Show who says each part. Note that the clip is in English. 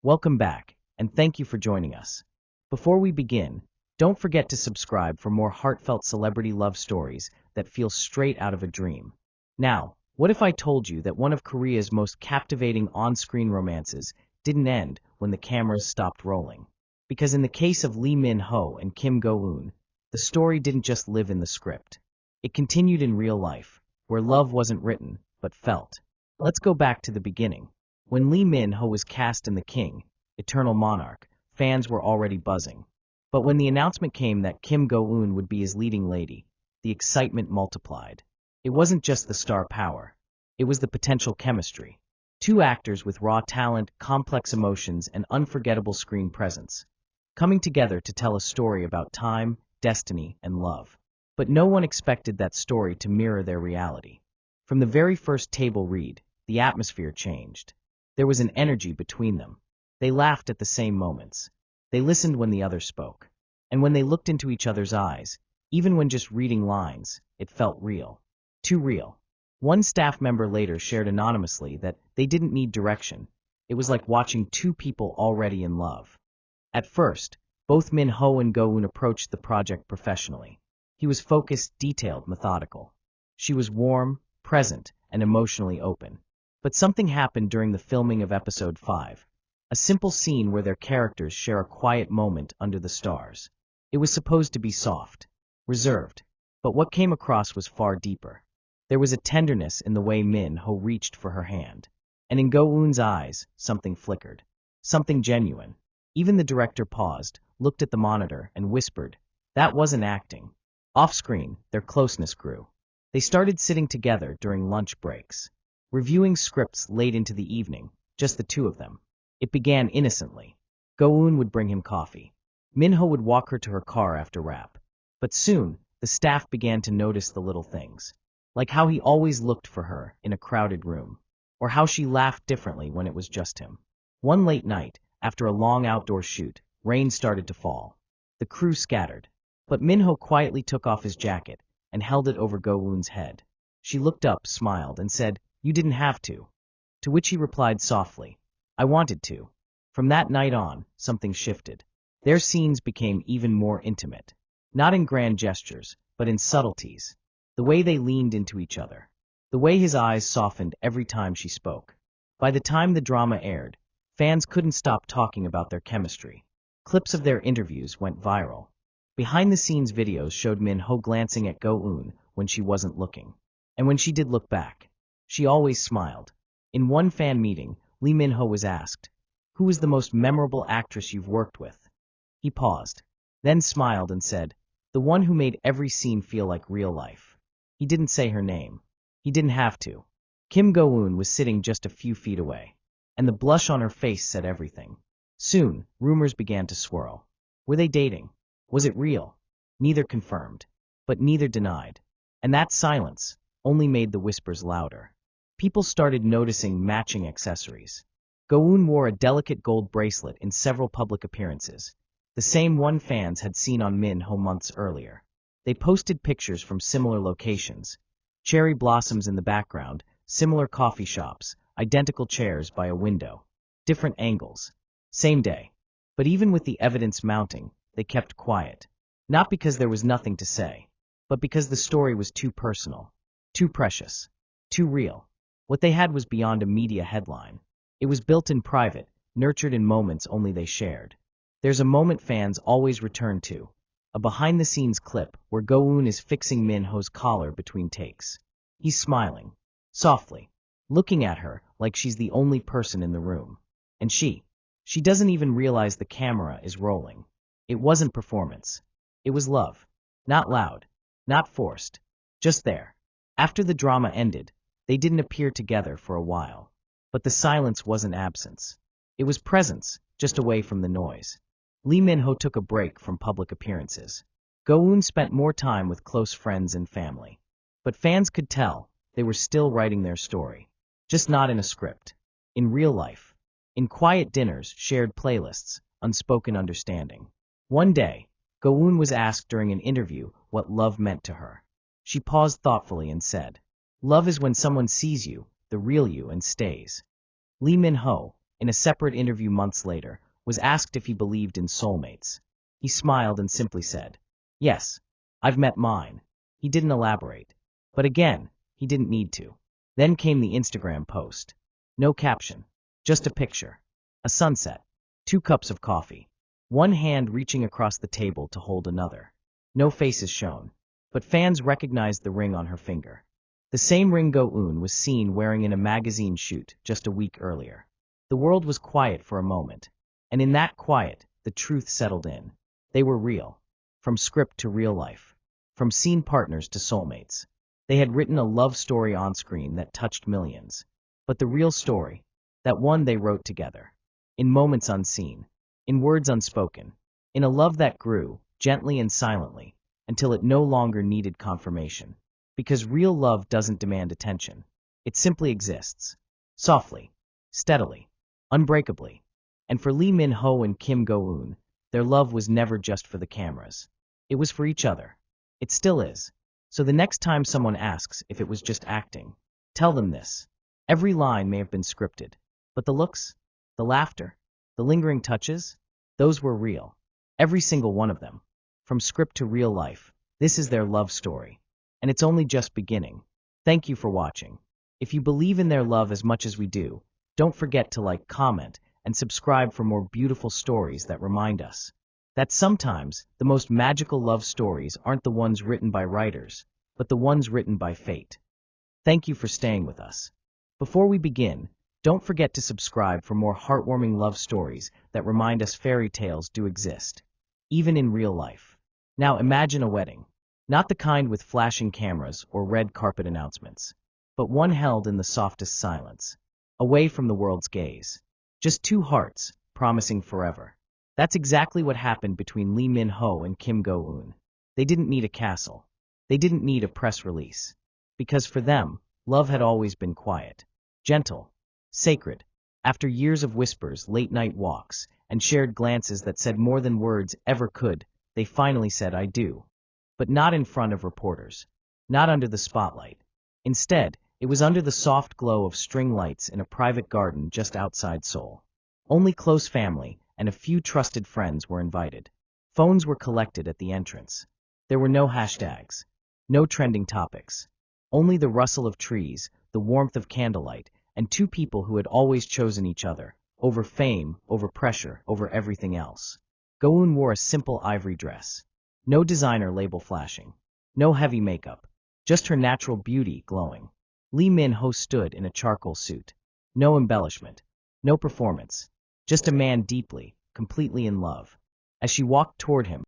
Speaker 1: Welcome back, and thank you for joining us. Before we begin, don't forget to subscribe for more heartfelt celebrity love stories that feel straight out of a dream. Now, what if I told you that one of Korea's most captivating on-screen romances didn't end when the cameras stopped rolling? Because in the case of Lee Min-ho and Kim Go-eun, the story didn't just live in the script. It continued in real life, where love wasn't written, but felt. Let's go back to the beginning. When Lee Min-ho was cast in The King, Eternal Monarch, fans were already buzzing. But when the announcement came that Kim Go-eun would be his leading lady, the excitement multiplied. It wasn't just the star power. It was the potential chemistry. Two actors with raw talent, complex emotions, and unforgettable screen presence, coming together to tell a story about time, destiny, and love. But no one expected that story to mirror their reality. From the very first table read, the atmosphere changed. There was an energy between them. They laughed at the same moments. They listened when the other spoke. And when they looked into each other's eyes, even when just reading lines, it felt real. Too real. One staff member later shared anonymously that they didn't need direction. It was like watching two people already in love. At first, both Min-ho and Go-eun approached the project professionally. He was focused, detailed, methodical. She was warm, present, and emotionally open. But something happened during the filming of episode 5. A simple scene where their characters share a quiet moment under the stars. It was supposed to be soft, reserved, but what came across was far deeper. There was a tenderness in the way Min-ho reached for her hand. And in Go-eun's eyes, something flickered. Something genuine. Even the director paused, looked at the monitor, and whispered, "That wasn't acting." Off-screen, their closeness grew. They started sitting together during lunch breaks, reviewing scripts late into the evening, just the two of them. It began innocently. Go-eun would bring him coffee. Min-ho would walk her to her car after wrap. But soon, the staff began to notice the little things. Like how he always looked for her in a crowded room. Or how she laughed differently when it was just him. One late night, after a long outdoor shoot, rain started to fall. The crew scattered. But Min-ho quietly took off his jacket and held it over Go-eun's head. She looked up, smiled, and said, "You didn't have to." To which he replied softly, "I wanted to." From that night on, something shifted. Their scenes became even more intimate. Not in grand gestures, but in subtleties. The way they leaned into each other. The way his eyes softened every time she spoke. By the time the drama aired, fans couldn't stop talking about their chemistry. Clips of their interviews went viral. Behind-the-scenes videos showed Min-ho glancing at Go-eun when she wasn't looking. And when she did look back, she always smiled. In one fan meeting, Lee Min-ho was asked, "Who is the most memorable actress you've worked with?" He paused, then smiled and said, "The one who made every scene feel like real life." He didn't say her name. He didn't have to. Kim Go-eun was sitting just a few feet away, and the blush on her face said everything. Soon, rumors began to swirl. Were they dating? Was it real? Neither confirmed, but neither denied. And that silence only made the whispers louder. People started noticing matching accessories. Go-eun wore a delicate gold bracelet in several public appearances, the same one fans had seen on Min-ho months earlier. They posted pictures from similar locations. Cherry blossoms in the background, similar coffee shops, identical chairs by a window. Different angles. Same day. But even with the evidence mounting, they kept quiet. Not because there was nothing to say, but because the story was too personal, too precious, too real. What they had was beyond a media headline. It was built in private, nurtured in moments only they shared. There's a moment fans always return to, a behind-the-scenes clip where Go-eun is fixing Min-ho's collar between takes. He's smiling, softly, looking at her like she's the only person in the room. And she doesn't even realize the camera is rolling. It wasn't performance. It was love. Not loud, not forced, just there. After the drama ended, they didn't appear together for a while. But the silence wasn't absence. It was presence, just away from the noise. Lee Min-ho took a break from public appearances. Go-eun spent more time with close friends and family. But fans could tell they were still writing their story. Just not in a script. In real life. In quiet dinners, shared playlists, unspoken understanding. One day, Go-eun was asked during an interview what love meant to her. She paused thoughtfully and said, "Love is when someone sees you, the real you, and stays." Lee Min-ho, in a separate interview months later, was asked if he believed in soulmates. He smiled and simply said, "Yes, I've met mine." He didn't elaborate. But again, he didn't need to. Then came the Instagram post. No caption, just a picture. A sunset, 2 cups of coffee, one hand reaching across the table to hold another. No faces shown, but fans recognized the ring on her finger. The same ring Go-eun was seen wearing in a magazine shoot just a week earlier. The world was quiet for a moment, and in that quiet, the truth settled in. They were real, from script to real life, from scene partners to soulmates. They had written a love story on screen that touched millions. But the real story, that one they wrote together, in moments unseen, in words unspoken, in a love that grew, gently and silently, until it no longer needed confirmation. Because real love doesn't demand attention. It simply exists. Softly, steadily, unbreakably. And for Lee Min-ho and Kim Go-eun, their love was never just for the cameras. It was for each other. It still is. So the next time someone asks if it was just acting, tell them this. Every line may have been scripted, but the looks, the laughter, the lingering touches, those were real. Every single one of them. From script to real life, this is their love story. And it's only just beginning. Thank you for watching. If you believe in their love as much as we do, don't forget to like, comment, and subscribe for more beautiful stories that remind us that sometimes the most magical love stories aren't the ones written by writers, but the ones written by fate. Thank you for staying with us. Before we begin, don't forget to subscribe for more heartwarming love stories that remind us fairy tales do exist, even in real life. Now imagine a wedding. Not the kind with flashing cameras or red carpet announcements, but one held in the softest silence, away from the world's gaze. Just 2 hearts, promising forever. That's exactly what happened between Lee Min-ho and Kim Go-eun. They didn't need a castle. They didn't need a press release. Because for them, love had always been quiet, gentle, sacred. After years of whispers, late-night walks, and shared glances that said more than words ever could, they finally said, "I do." But not in front of reporters, not under the spotlight. Instead, it was under the soft glow of string lights in a private garden just outside Seoul. Only close family and a few trusted friends were invited. Phones were collected at the entrance. There were no hashtags, no trending topics, only the rustle of trees, the warmth of candlelight, and 2 people who had always chosen each other, over fame, over pressure, over everything else. Go-eun wore a simple ivory dress. No designer label flashing. No heavy makeup. Just her natural beauty glowing. Lee Min-ho stood in a charcoal suit. No embellishment. No performance. Just a man deeply, completely in love. As she walked toward him,